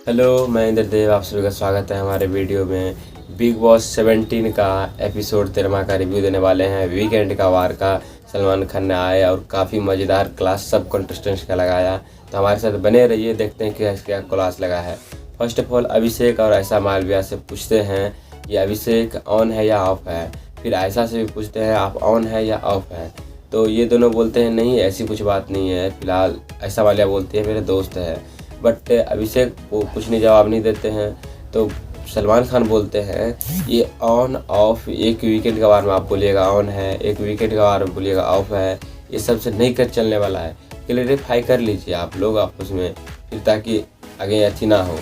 Hello, मैं इंद्रदेव। आप सभी का स्वागत है हमारे वीडियो में। बिग बॉस 17 का एपिसोड 13वां का रिव्यू देने वाले हैं। वीकेंड का वार का सलमान खान ने आया और काफ़ी मज़ेदार क्लास सब कंटेस्टेंट्स का लगाया। तो हमारे साथ बने रहिए, देखते हैं कि क्या क्लास लगा है। फर्स्ट ऑफ ऑल अभिषेक और आयशा मालविया से पूछते हैं कि अभिषेक ऑन है या ऑफ है। फिर आयशा से भी पूछते हैं आप ऑन है या ऑफ है। तो ये दोनों बोलते हैं नहीं, ऐसी कुछ बात नहीं है। फिलहाल आयशा मालविया बोलती है मेरे दोस्त है, बट अभिषेक वो कुछ नहीं, जवाब नहीं देते हैं। तो सलमान खान बोलते हैं ये ऑन ऑफ, एक वीकेंड का बार में आप बोलिएगा ऑन है, एक वीकेंड का बार में बोलिएगा ऑफ है। ये सबसे नहीं कर चलने वाला है। क्लैरिफाई कर लीजिए आप लोग आपस में, फिर ताकि आगे अच्छी ना हो।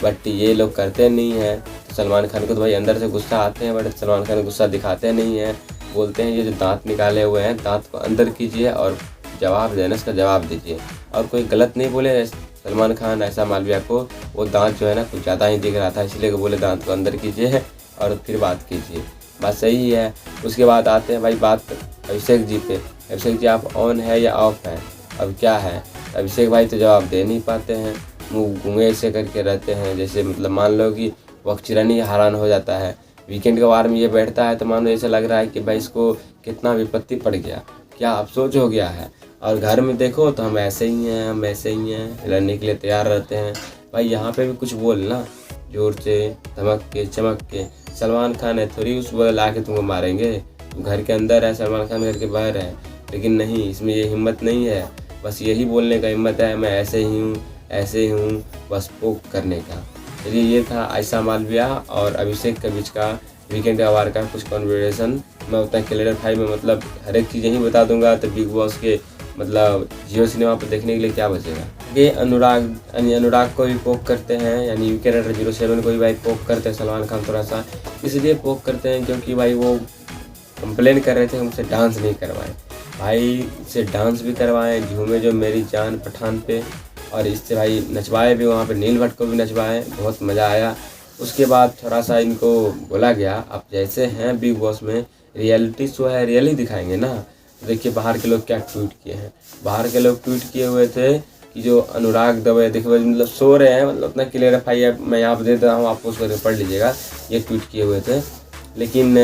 बट ये लोग करते नहीं हैं। तो सलमान खान को तो भाई अंदर से गुस्सा आते हैं, बट सलमान खान गुस्सा दिखाते नहीं हैं। बोलते हैं ये जो दांत निकाले हुए हैं, दांत को अंदर कीजिए और जवाब देना, इसका जवाब दीजिए। और कोई गलत नहीं बोले सलमान खान आयशा मालविया को, वो दांत जो है ना कुछ ज़्यादा ही दिख रहा था, इसलिए बोले दांत को अंदर कीजिए और फिर बात कीजिए। बात सही है। उसके बाद आते हैं भाई बात अभिषेक जी पे। अभिषेक जी आप ऑन है या ऑफ है, अब क्या है। अभिषेक भाई तो जवाब दे नहीं पाते हैं, मुँह गूंगे ऐसे करके रहते हैं, जैसे मतलब मान लो कि वक्त चिरानी हैरान हो जाता है। वीकेंड के बार में ये बैठता है तो मान लो ऐसा लग रहा है कि भाई इसको कितना विपत्ति पड़ गया, क्या अफसोस हो गया है। और घर में देखो तो हम ऐसे ही हैं, हम ऐसे ही हैं, लड़ने के लिए तैयार रहते हैं। भाई यहाँ पे भी कुछ बोलना जोर से, धमक के, चमक के। सलमान खान है थोड़ी उस बोले ला के तुमको मारेंगे। घर के अंदर है, सलमान खान घर के बाहर है, लेकिन नहीं, इसमें ये हिम्मत नहीं है। बस यही बोलने का हिम्मत है, मैं ऐसे ही हूँ, ऐसे ही हूँ, बस पोक करने का। चलिए, ये था आयशा मालविया और अभिषेक के बीच का वीकेंड का वार का कुछ कन्वर्सेशन। मैं उतना क्लैरिफाई में मतलब हर एक चीज़ यहीं बता दूंगा। तो बिग बॉस के मतलब जियो सिनेमा पर देखने के लिए क्या बचेगा। ये अनुराग को भी पोक करते हैं, यानी यूके रेडर 07 को भी भाई पोक करते हैं सलमान खान थोड़ा सा। इसलिए पोक करते हैं क्योंकि भाई वो कंप्लेन कर रहे थे हमसे डांस नहीं करवाएं। भाई इससे डांस भी करवाएं, झूमे जो मेरी जान पठान पे, और इससे भाई नचवाए भी, वहाँ पे नील भट्ट को भी नचवाए, बहुत मज़ा आया। उसके बाद थोड़ा सा इनको बोला गया आप जैसे हैं बिग बॉस में, रियलिटी शो है, रियल ही दिखाएंगे ना। देखिए बाहर के लोग क्या ट्वीट किए हैं। बाहर के लोग ट्वीट किए हुए थे कि जो अनुराग दवे देखिए मतलब सो रहे हैं, मतलब उतना क्लियरिफाई है मैं यहाँ पर दे रहा हूँ, आप उसको पढ़ लीजिएगा। ये ट्वीट किए हुए थे, लेकिन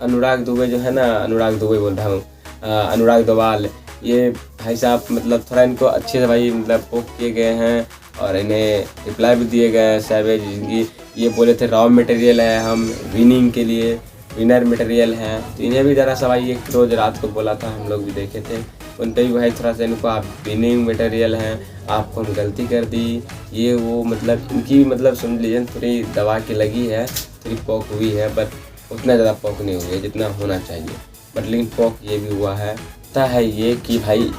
अनुराग दुबे जो है ना, अनुराग दुबे बोल रहा हूँ, अनुराग दवाल, ये भाई साहब मतलब थोड़ा इनको अच्छे से भाई मतलब पोक किए गए हैं और इन्हें रिप्लाई भी दिए गए हैं। सैवेज जिनकी ये बोले थे रॉ मटेरियल है, हम विनिंग के लिए विनर मटेरियल है, तो इन्हें भी ज़रा सा भाई एक रोज़ रात को बोला था, हम लोग भी देखे थे। उन पर भी भाई थोड़ा सा इनको आप विनिंग मटेरियल हैं, आपको हम गलती कर दी, ये वो मतलब इनकी मतलब समझ लीजिए थोड़ी दवा की लगी है, थोड़ी पोक हुई है, बट उतना ज़्यादा पोक नहीं हुई है जितना होना चाहिए। बट लेकिन पोक ये भी हुआ है। पता है ये कि भाई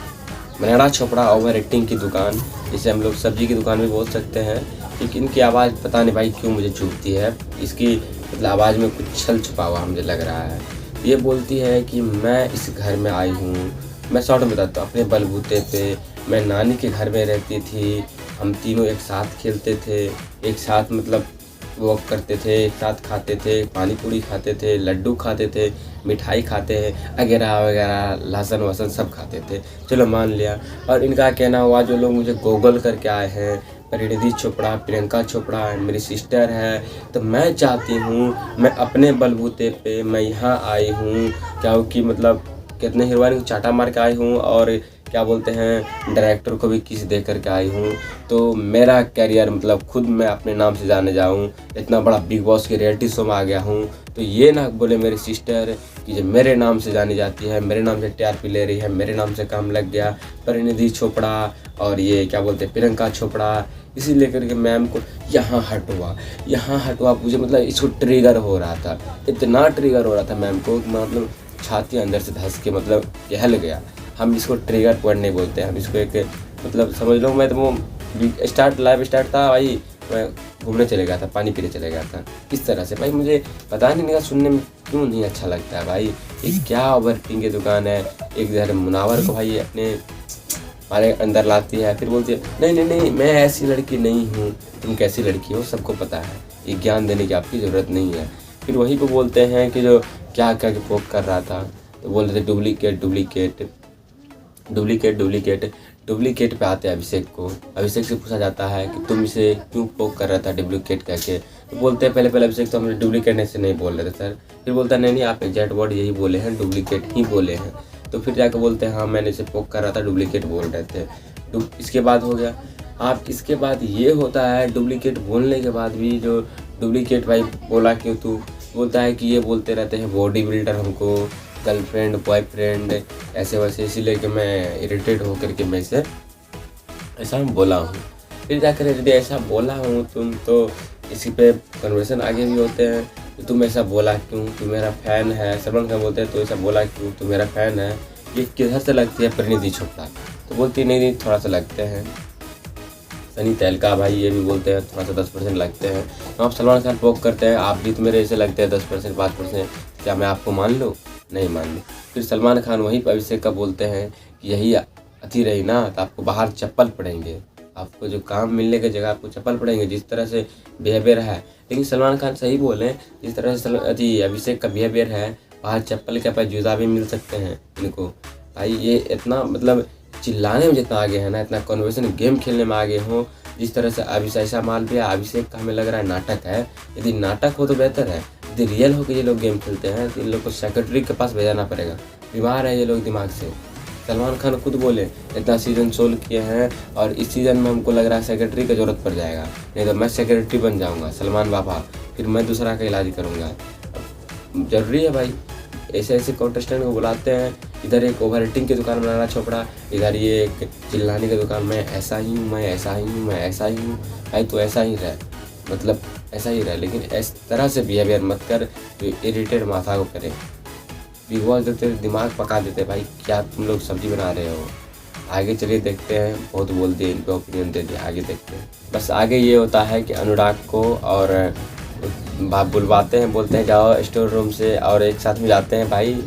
मनेरा चोपड़ा ओवर एक्टिंग की दुकान, जिसे हम लोग सब्जी की दुकान भी बोल सकते हैं, क्योंकि इनकी आवाज़ पता नहीं भाई क्यों मुझे चुभती है। इसकी मतलब आवाज़ में कुछ छल छुपा हुआ मुझे लग रहा है। ये बोलती है कि मैं इस घर में आई हूँ, मैं शॉर्ट में बताता हूँ, अपने बलबूते पे मैं नानी के घर में रहती थी, हम तीनों एक साथ खेलते थे, एक साथ मतलब वॉक करते थे, एक साथ खाते थे, पानी पूरी खाते थे, लड्डू खाते थे, मिठाई खाते हैं वगैरह वगैरह, लहसुन वसन सब खाते थे। चलो मान लिया। और इनका कहना हुआ जो लोग मुझे गूगल करके आए हैं, परिणीति चोपड़ा, प्रियंका चोपड़ा मेरी सिस्टर है, तो मैं चाहती हूँ मैं अपने बलबूते पे मैं यहाँ आई हूँ, क्योंकि मतलब कितने हीरोइन को चाटा मार के आई हूँ और क्या बोलते हैं डायरेक्टर को भी किस दे करके आई हूँ। तो मेरा कैरियर मतलब खुद मैं अपने नाम से जाने जाऊँ, इतना बड़ा बिग बॉस के रियलिटी शो में आ गया हूँ। तो ये ना बोले मेरी सिस्टर कि जो मेरे नाम से जानी जाती है, मेरे नाम से टीआरपी ले रही है, मेरे नाम से काम लग गया, परिणीति चोपड़ा और ये क्या बोलते हैं प्रियंका चोपड़ा, इसी लेकर के मैम को यहाँ हटवा मुझे मतलब इसको ट्रिगर हो रहा था, इतना ट्रिगर हो रहा था मैम को, मतलब छाती अंदर से धंस के मतलब हिल गया। हम इसको ट्रिगर पॉइंट नहीं बोलते, हम इसको एक मतलब समझ लो, मैं तो वो लाइव स्टार्ट था भाई, मैं घूमने चले गया था, पानी पीने चले गया था, इस तरह से भाई मुझे पता नहीं लगा, सुनने में क्यों नहीं अच्छा लगता है भाई। ये क्या ओवर एक्टिंग की दुकान है। एक इधर मुनावर को भाई अपने हमारे अंदर लाती है, फिर बोलती है नहीं नहीं नहीं मैं ऐसी लड़की नहीं हूँ, तुम कैसी लड़की हो सबको पता है, ये ज्ञान देने की आपकी ज़रूरत नहीं है। फिर वही को बोलते हैं कि जो क्या क्या पोक कर रहा था, तो बोल रहे थे duplicate duplicate duplicate duplicate duplicate पे आते हैं अभिषेक को। अभिषेक से पूछा जाता है कि तुम इसे क्यों पोक कर रहा था डुप्लीकेट करके। तो बोलते हैं पहले अभिषेक तो हम डुप्लीकेट ऐसे नहीं बोल रहे थे सर। फिर बोलता है नहीं आप एग्जैक्ट वर्ड यही बोले हैं, डुप्लीकेट ही बोले हैं। तो फिर जाकर बोलते हैं हाँ मैंने इसे पोक कर रहा था, डुप्लीकेट बोल रहे थे। इसके बाद हो गया आप, इसके बाद ये होता है डुप्लीकेट बोलने के बाद भी जो डुप्लीकेट भाई बोला क्यों तू, बोलता है कि ये बोलते रहते हैं बॉडी बिल्डर हमको, गर्लफ्रेंड बॉयफ्रेंड ऐसे वैसे, इसीलिए कि मैं इरिटेट होकर के मैं इसे ऐसा बोला हूँ। फिर जाकर यदि ऐसा बोला हूँ तुम, तो इसी पे कन्वर्सेशन आगे भी होते हैं कि तुम ऐसा बोला क्यों, तू मेरा फ़ैन है। सलमान खान बोलते हैं तो ऐसा बोला क्यों, तू मेरा फ़ैन है। ये किधर से लगती है परिणीति चोपड़ा, तो बोलती नहीं थोड़ा सा लगते हैं। सनी तहलका भाई ये भी बोलते हैं थोड़ा सा 10% लगते हैं। तो आप सलमान खान पोक करते हैं आप भी तो मेरे ऐसे लगते हैं 10% 5%, क्या मैं आपको मान लूँ? नहीं मान लूँ। फिर सलमान खान वहीं पर अभिषेक का बोलते हैं कि यही अति रही ना तो आपको बाहर चप्पल पड़ेंगे, आपको जो काम मिलने की जगह आपको चप्पल पड़ेंगे, जिस तरह से बिहेवियर है। लेकिन सलमान खान सही बोले, जिस तरह से अभिषेक का बिहेवियर है, बाहर चप्पल के पास जूता भी मिल सकते हैं इनको। भाई ये इतना मतलब चिल्लाने में जितना आगे है ना, इतना कन्वर्सेशन गेम खेलने में आगे हो। जिस तरह से ऐसा माल भी अभिषेक का हमें लग रहा है नाटक है। यदि नाटक हो तो बेहतर है, यदि रियल हो कि ये लोग गेम खेलते हैं तो इन लोग को सेक्रेटरी के पास भेजाना पड़ेगा। बीमार है ये लोग दिमाग से। सलमान खान खुद बोले इतना सीज़न 16 किए हैं और इस सीज़न में हमको लग रहा है सेक्रेटरी की ज़रूरत पड़ जाएगा, नहीं तो मैं सेक्रेटरी बन जाऊँगा सलमान बाबा, फिर मैं दूसरा का इलाज करूँगा। ज़रूरी है भाई, ऐसे ऐसे कॉन्टेस्टेंट को बुलाते हैं। इधर एक ओवर रेटिंग की दुकान बनाना चोपड़ा, इधर ये एक चिल्लाने की दुकान, मैं ऐसा ही हूँ, मैं ऐसा ही हूँ, मैं ऐसा ही हूँ। भाई तो ऐसा ही रहे, मतलब ऐसा ही रहे, लेकिन इस तरह से बिहेवियर मत कर जो इरिटेट माथा को करे। बिग बॉस देखते दिमाग पका देते भाई, क्या तुम लोग सब्जी बना रहे हो। आगे चलिए देखते हैं, बहुत बोल दिए, इन पर ओपिनियन दे दिए, आगे देखते हैं। बस आगे ये होता है कि अनुराग को और बाप बुलवाते हैं, बोलते हैं जाओ स्टोर रूम से, और एक साथ में जाते हैं भाई।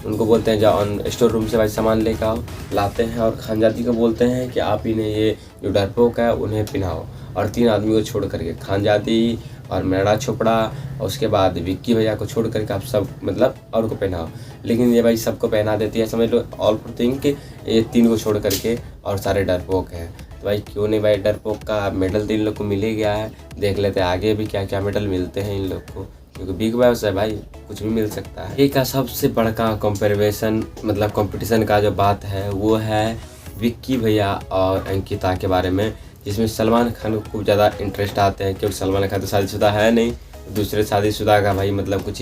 उनको बोलते हैं जाओ स्टोर रूम से भाई सामान लेकर आओ, लाते हैं और खानजादी को बोलते हैं कि आप इन्हें ये जो डरपोक है उन्हें पिनाओ। और 3 आदमी को छोड़ करके, खानजादी और मृणाल चोपड़ा और उसके बाद विक्की भैया को छोड़ करके आप सब मतलब और को पहनाओ। लेकिन ये भाई सबको पहना देती है, समझ लो ऑल फॉर थिंक कि ये 3 को छोड़ करके और सारे डरपोक हैं। तो भाई क्यों नहीं भाई, डरपोक का मेडल तो इन लोग को मिल ही गया है। देख लेते हैं आगे भी क्या क्या मेडल मिलते हैं इन लोग को, क्योंकि बिग बॉस है भाई, कुछ भी मिल सकता है। एक का सबसे बड़का कंपैरिजन मतलब कंपटीशन का जो बात है वो है विक्की भैया और अंकिता के बारे में, जिसमें सलमान खान को खूब ज़्यादा इंटरेस्ट आते हैं, क्योंकि सलमान खान तो शादीशुदा है नहीं, दूसरे शादीशुदा का भाई मतलब कुछ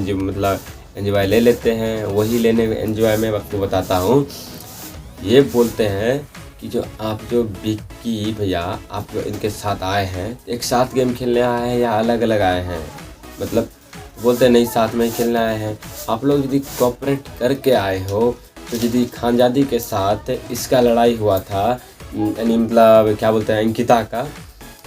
मतलब एंजॉय ले लेते हैं। वही लेने में एंजॉय में आपको बताता हूँ, ये बोलते हैं कि जो विक्की भैया आप इनके साथ आए हैं, एक साथ गेम खेलने आए हैं या अलग अलग आए हैं, मतलब बोलते नहीं साथ में ही खेलने आए हैं। आप लोग यदि कोऑपरेट करके आए हो तो यदि खानजादी के साथ इसका लड़ाई हुआ था, यानी मतलब क्या बोलते हैं अंकिता का,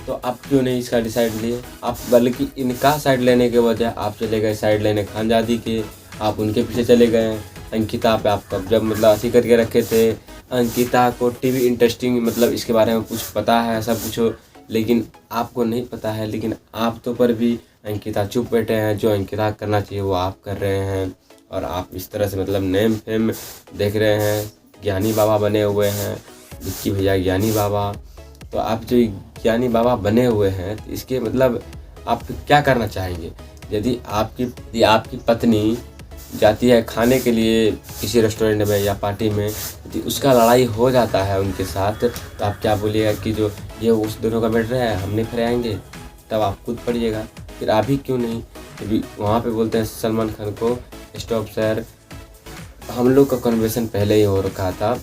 तो आप क्यों नहीं इसका डिसाइड लिए? आप बल्कि इनका साइड लेने के बजाय आप चले गए साइड लेने खानजादी के, आप उनके पीछे चले गए। अंकिता पे आप कब जब मतलब ऐसी करके रखे थे, अंकिता को टीवी इंटरेस्टिंग मतलब इसके बारे में कुछ पता है सब कुछ, लेकिन आपको नहीं पता है। लेकिन आप तो पर भी अंकिता चुप बैठे हैं, जो अंकिता करना चाहिए वो आप कर रहे हैं, और आप इस तरह से मतलब नेम फेम देख रहे हैं, ज्ञानी बाबा बने हुए हैं विक्की भैया, ज्ञानी बाबा। तो आप जो ज्ञानी बाबा बने हुए हैं तो इसके मतलब आप क्या करना चाहेंगे? यदि आपकी पत्नी जाती है खाने के लिए किसी रेस्टोरेंट में या पार्टी में, यदि उसका लड़ाई हो जाता है उनके साथ, तो आप क्या बोलिएगा कि जो ये उस दोनों का बैठ रहा है हम नहीं फिर आएंगे, तब आप खुद पड़िएगा। फिर आप ही क्यों नहीं? अभी वहाँ पे बोलते हैं सलमान खान को स्टॉप सर, हम लोग का कन्वर्सेशन पहले ही हो रखा था,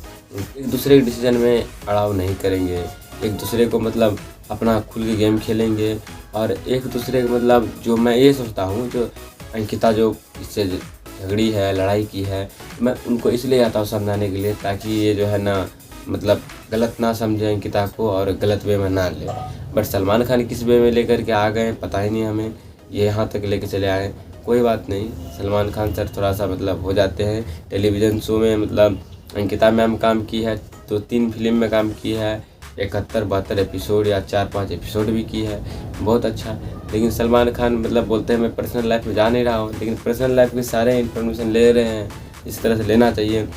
एक दूसरे के डिसीजन में अड़ाव नहीं करेंगे, एक दूसरे को मतलब अपना खुल के गेम खेलेंगे। और एक दूसरे को मतलब जो मैं ये सोचता हूँ, जो अंकिता जो इससे झगड़ी है, लड़ाई की है, मैं उनको इसलिए आता हूँ समझाने के लिए ताकि ये जो है ना मतलब गलत ना समझे अंकिता को और गलत वे में ना ले। बट सलमान खान किस वे में लेकर के आ गए पता ही नहीं हमें, ये यहाँ तक लेके चले आए। कोई बात नहीं, सलमान खान सर थोड़ा सा मतलब हो जाते हैं टेलीविज़न शो में, मतलब अंकिता मैम काम की है, 2-3 फिल्म में काम की है, 71-72 एपिसोड या 4-5 एपिसोड भी की है, बहुत अच्छा। लेकिन सलमान खान मतलब बोलते हैं मैं पर्सनल लाइफ में जा नहीं रहा हूँ, लेकिन पर्सनल लाइफ की सारे इन्फॉर्मेशन ले रहे हैं, इस तरह से लेना चाहिए।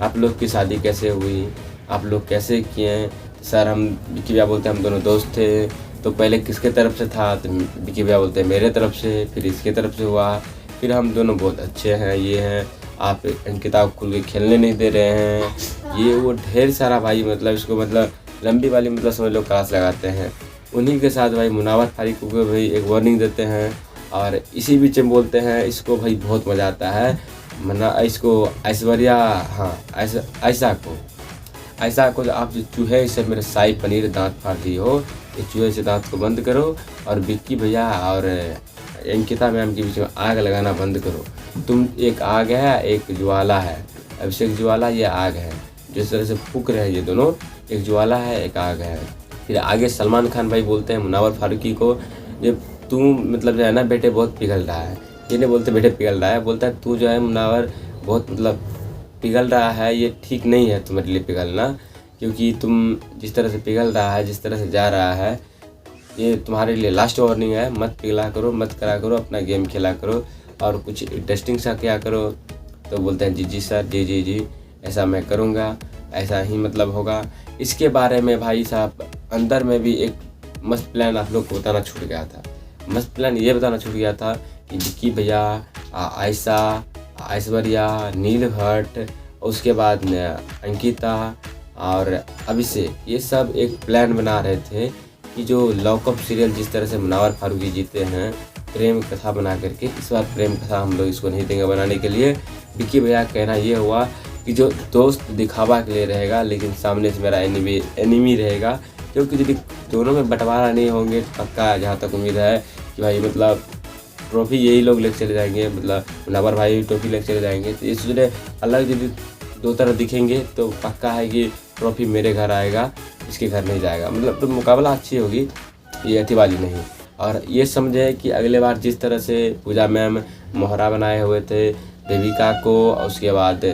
आप लोग की शादी कैसे हुई, आप लोग कैसे किए हैं? सर हम विक्की भैया बोलते हैं हम दोनों दोस्त थे, तो पहले किसके तरफ से था? तो विक्की भैया बोलते हैं मेरे तरफ से, फिर इसके तरफ से हुआ, फिर हम दोनों बहुत अच्छे हैं, ये हैं, आप अंकिता को खुल के खेलने नहीं दे रहे हैं, ये वो ढेर सारा भाई मतलब इसको मतलब लंबी वाली मतलब समझ लो क्लास लगाते हैं। उन्हीं के साथ भाई मुनावर फारिक को भाई एक वार्निंग देते हैं और इसी बीच में बोलते हैं इसको भाई बहुत मज़ा आता है मना इसको ऐश्वर्या, हाँ ऐसा को आप जो चूहे से मेरे शाही पनीर दांत फाड़ दी हो, ये चूहे से दांत को बंद करो और विक्की भैया और अंकिता मैम के बीच में आग लगाना बंद करो। तुम एक आग है एक ज्वाला है, अभिषेक ज्वाला ये आग है, जिस तरह से फूक रहे हैं ये दोनों, एक ज्वाला है एक आग है। फिर आगे सलमान खान भाई बोलते हैं मुनावर फारूकी को, ये तू मतलब जो है ना बेटे बहुत पिघल रहा है, ये नहीं बोलते बेटे पिघल रहा है, बोलता है तू जो है मुनावर बहुत मतलब पिघल रहा है, ये ठीक नहीं है तुम्हारे लिए पिघलना, क्योंकि तुम जिस तरह से पिघल रहा है जिस तरह से जा रहा है ये तुम्हारे लिए लास्ट वार्निंग है, मत पिघला करो मत करा करो, अपना गेम खेला करो और कुछ इंटरेस्टिंग सा क्या करो। तो बोलते हैं जी सर जी ऐसा मैं करूँगा, ऐसा ही मतलब होगा। इसके बारे में भाई साहब अंदर में भी एक मस्त प्लान आप लोग को बताना छूट गया था। मस्त प्लान ये बताना छूट गया था कि विक्की भैया, आयशा, ऐश्वर्या, नील भट्ट, उसके बाद अंकिता और अभिषेक, ये सब एक प्लान बना रहे थे कि जो लॉकअप सीरियल जिस तरह से मुनावर फारूकी जीते हैं प्रेम कथा बना करके, इस बार प्रेम कथा हम लोग इसको नहीं देंगे बनाने के लिए। विक्की भैया कहना ये हुआ कि जो दोस्त दिखावा के लिए रहेगा लेकिन सामने से मेरा एनिमी रहेगा, क्योंकि यदि दोनों में बंटवारा नहीं होंगे तो पक्का जहाँ तक उम्मीद है कि भाई मतलब ट्रॉफी यही लोग लेकर चले जाएंगे, मतलब मुनावर भाई ट्रॉफी लेकर चले जाएंगे। तो इसलिए अलग यदि दो तरह दिखेंगे तो पक्का है कि ट्रॉफी मेरे घर आएगा, इसके घर नहीं जाएगा, मतलब तो मुकाबला अच्छी होगी, ये अति वाली नहीं। और ये समझे कि अगले बार जिस तरह से पूजा मैम मोहरा बनाए हुए थे देविका को, उसके बाद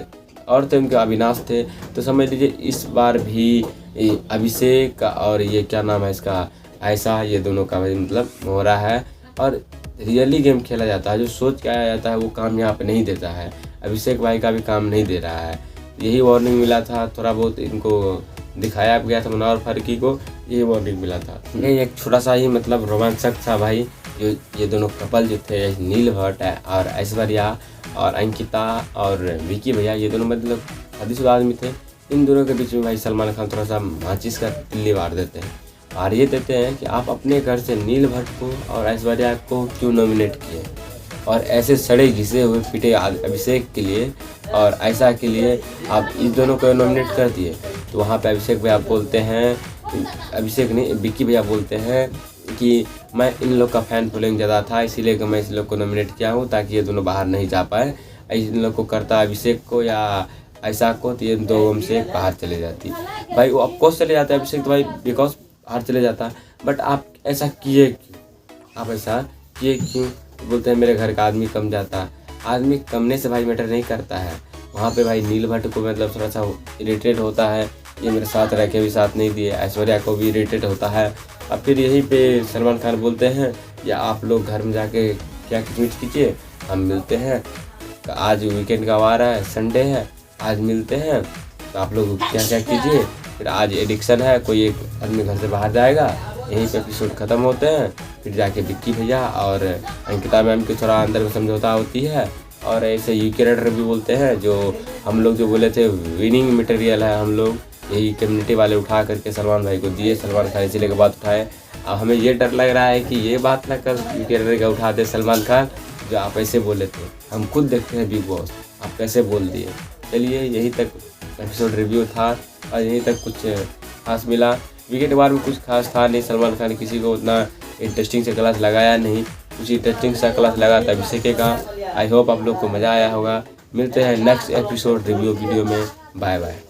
और थे उनके अविनाश थे, तो समझ लीजिए इस बार भी अभिषेक और ये क्या नाम है इसका ऐसा, ये दोनों का मतलब मोहरा है और रियली गेम खेला जाता है। जो सोच के आया जाता है वो काम यहाँ पे नहीं देता है, अभिषेक भाई का भी काम नहीं दे रहा है। यही वार्निंग मिला था, थोड़ा बहुत इनको दिखाया गया था मुनावर फारूकी को, यही वार्निंग मिला था। ये एक छोटा सा ही मतलब रोमांचक था भाई, जो ये दोनों कपल जो थे नील भट्ट और ऐश्वर्या और अंकिता और विक्की भैया, ये दोनों मतलब शादीशुदा आदमी थे, इन दोनों के बीच में भाई सलमान खान थोड़ा सा माचिस का तिल्ली मार देते हैं और ये देते हैं कि आप अपने घर से नील भट्ट को और ऐश्वर्या को क्यों नॉमिनेट किए, और ऐसे सड़े घिसे हुए पिटे अभिषेक के लिए और ऐसा के लिए आप इस दोनों को नॉमिनेट कर दिए। तो वहाँ पे अभिषेक भैया बोलते हैं, अभिषेक नहीं विक्की भैया बोलते हैं कि मैं इन लोग का फ़ैन फॉलोइंग ज़्यादा था, इसीलिए मैं इस लोग को नॉमिनेट किया हूँ ताकि ये दोनों बाहर नहीं जा पाए। इन लोग को करता अभिषेक को या ऐसा को तो ये दो में से बाहर चले जाती भाई, वो ऑफकोर्स चले जाते अभिषेक तो भाई बिकॉज बाहर चले जाता, बट आप ऐसा किए क्यों, आप ऐसा किए क्यों? बोलते हैं मेरे घर का आदमी कम जाता, आदमी कमने से भाई मैटर नहीं करता है। वहाँ पे भाई नील भट्ट को मतलब थोड़ा सा इरिटेट होता है, ये मेरे साथ रह के भी साथ नहीं दिए, ऐश्वर्या को भी इरिटेट होता है। अब फिर यहीं पे सलमान खान बोलते हैं या आप लोग घर में जाके क्या किचमिच कीजिए, हम मिलते हैं, आज वीकेंड का वार है, संडे है, आज मिलते हैं, तो आप लोग क्या क्या कीजिए। फिर आज एडिक्शन है, कोई एक आदमी घर से बाहर जाएगा, यहीं पे एपिसोड ख़त्म होते हैं। फिर जाके विक्की भैया और अंकिता मैम की थोड़ा अंदर में समझौता होती है और ऐसे यूके रेडर भी बोलते हैं, जो हम लोग जो बोले थे विनिंग मटेरियल है, हम लोग यही कम्युनिटी वाले उठा करके सलमान भाई को दिए, सलमान खान इसीलिए बात उठाए। अब हमें ये डर लग रहा है कि ये बात ना कर यूके रेडर का उठा दे सलमान खान, जो आप ऐसे बोले थे, हम खुद देखते हैं बिग बॉस, आप कैसे बोल दिए। चलिए यहीं तक एपिसोड रिव्यू था और यहीं तक कुछ खास मिला। विकेट वार में कुछ खास था नहीं, सलमान खान किसी को उतना इंटरेस्टिंग से क्लास लगाया नहीं, कुछ इंटरेस्टिंग सा क्लास लगा था अभिषेक का। आई होप आप लोग को मज़ा आया होगा। मिलते हैं नेक्स्ट एपिसोड रिव्यू वीडियो में, बाय बाय।